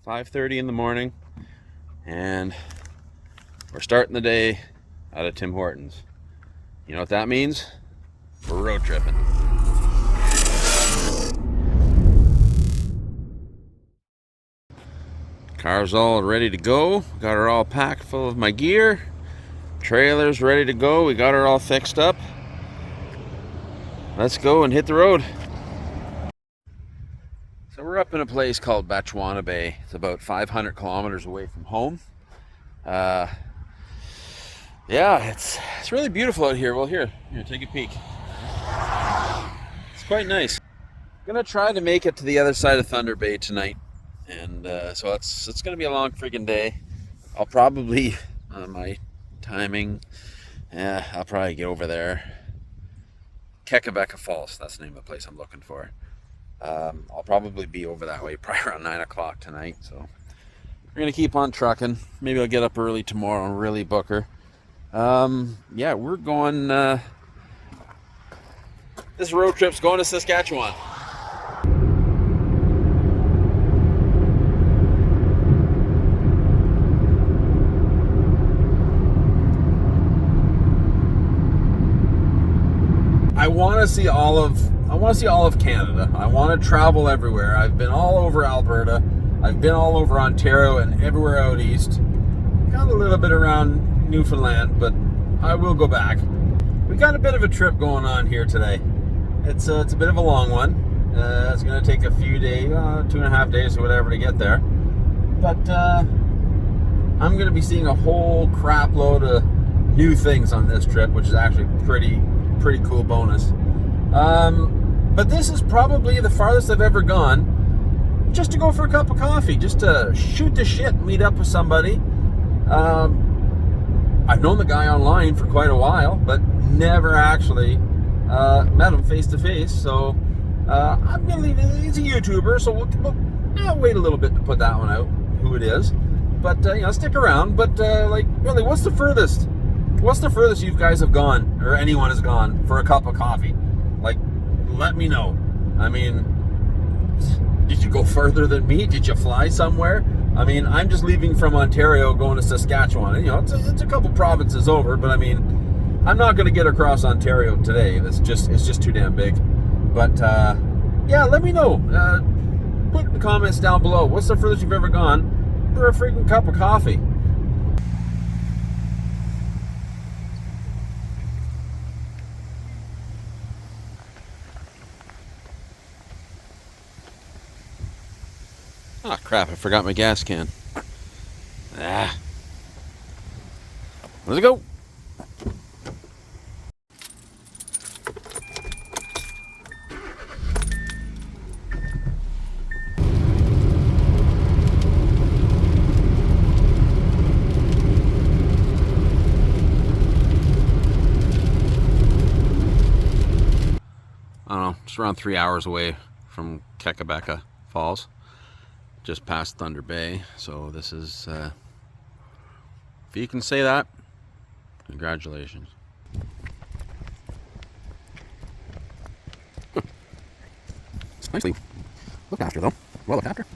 5:30 in the morning, and we're starting the day out of Tim Hortons. You know what that means? We're road tripping. Car's all ready to go. Got her all packed full of my gear. Trailer's ready to go. We got her all fixed up. Let's go and hit the road. So we're up in a place called Takabeka Bay. It's about 500 kilometers away from home. Yeah, it's really beautiful out here. Well, here, take a peek. It's quite nice. I'm gonna try to make it to the other side of Thunder Bay tonight, and so it's gonna be a long freaking day. I'll probably my timing. Yeah, I'll probably get over there. Takabeka Falls. That's the name of the place I'm looking for. I'll probably be over that way probably around 9 o'clock tonight. So we're gonna keep on trucking. Maybe I'll get up early tomorrow and really book her. Yeah, we're going. This road trip's going to Saskatchewan. I want to see all of Canada. I want to travel everywhere. I've been all over Alberta. I've been all over Ontario and everywhere out east. Got a little bit around Newfoundland, but I will go back. We got a bit of a trip going on here today. It's a bit of a long one. It's going to take a few days, 2.5 days or whatever to get there. But I'm going to be seeing a whole crap load of new things on this trip, which is actually pretty cool bonus. But this is probably the farthest I've ever gone, just to go for a cup of coffee, just to shoot the shit, meet up with somebody. I've known the guy online for quite a while, but never actually met him face to face. So I'm gonna leave it. He's a YouTuber, so I'll wait a little bit to put that one out, who it is. But stick around. But like, really, what's the furthest? What's the furthest you guys have gone, or anyone has gone, for a cup of coffee? Like, let me know. I mean, did you go further than me? Did you fly somewhere? I mean, I'm just leaving from Ontario going to Saskatchewan. And, it's a couple provinces over, but I mean, I'm not going to get across Ontario today. It's just too damn big. But yeah, let me know. Put in the comments down below. What's the furthest you've ever gone for a freaking cup of coffee? Oh crap, I forgot my gas can. Let's go. I don't know, just around 3 hours away from Takabeka Falls. Just past Thunder Bay, so this is, if you can say that, congratulations. It's nicely looked after, though. Well looked after.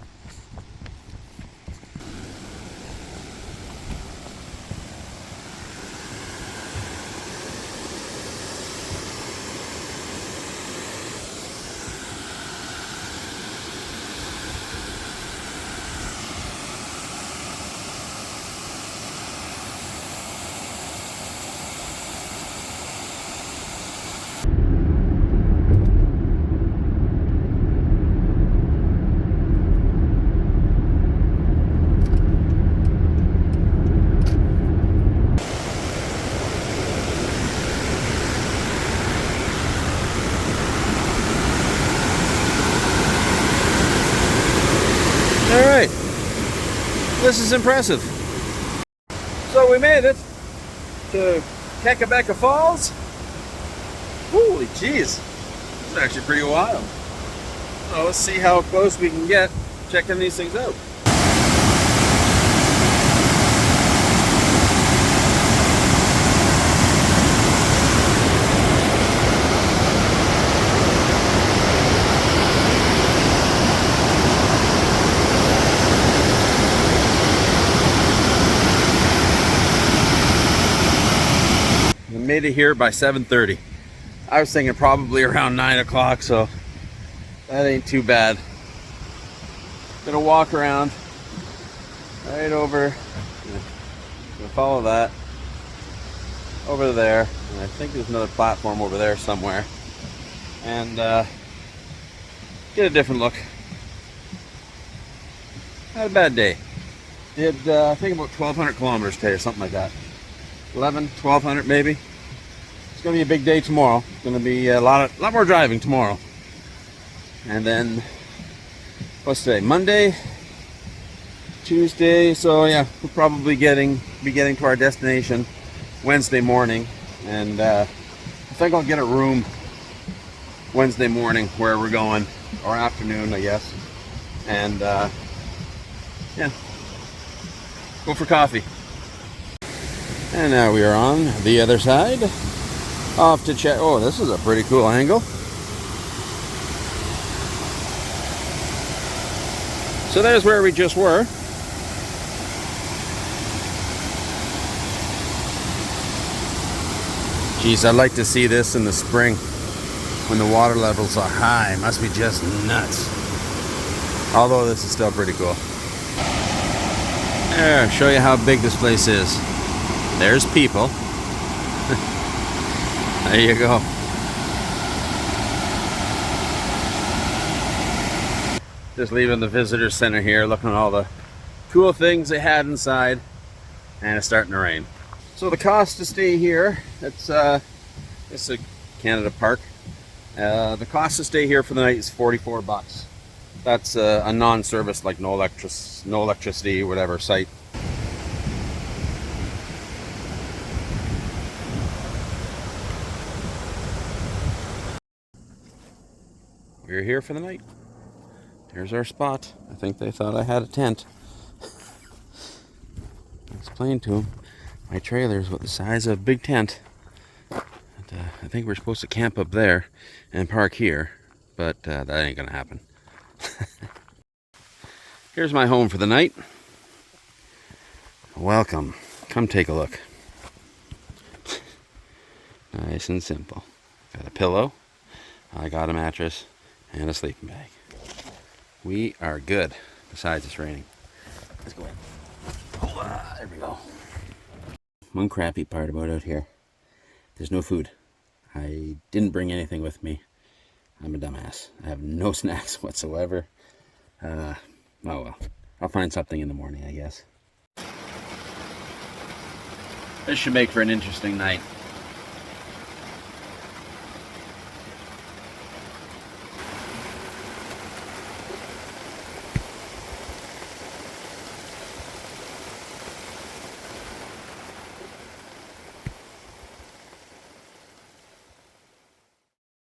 Alright, this is impressive. So we made it to Takabeka Falls. Holy jeez, this is actually pretty wild. So let's see how close we can get checking these things out. made it here by 7:30. I was thinking probably around 9 o'clock, so that ain't too bad. Gonna walk around right over, gonna follow that over there, and I think there's another platform over there somewhere, and get a different look. Not a bad day. Did I think about 1,200 kilometers today or something like that. 1,200 maybe. It's gonna be a big day tomorrow. It's gonna be a lot more driving tomorrow. And then what's today? Monday, Tuesday. So yeah, we'll probably be getting to our destination Wednesday morning, and I think I'll get a room Wednesday morning where we're going, or afternoon, I guess, and yeah, go for coffee. And now we are on the other side, off to check. Oh, this is a pretty cool angle. So there's where we just were. Geez, I'd like to see this in the spring when the water levels are high. It must be just nuts. Although this is still pretty cool. There, show you how big this place is. There's people. There you go. Just leaving the visitor center here, looking at all the cool things they had inside, and it's starting to rain. So the cost to stay here, it's a Canada Park. The cost to stay here for the night is $44. That's a non-service, like no electricity, whatever site. We're here for the night. Here's our spot. I think they thought I had a tent. I explained to them my trailer is what the size of a big tent. And, I think we're supposed to camp up there and park here, but that ain't gonna happen. Here's my home for the night. Welcome. Come take a look. Nice and simple. Got a pillow. I got a mattress and a sleeping bag. We are good. Besides, it's raining. Let's go in. Oh, there we go. One crappy part about out here, there's no food. I didn't bring anything with me. I'm a dumbass. I have no snacks whatsoever. Oh well. I'll find something in the morning, I guess. This should make for an interesting night.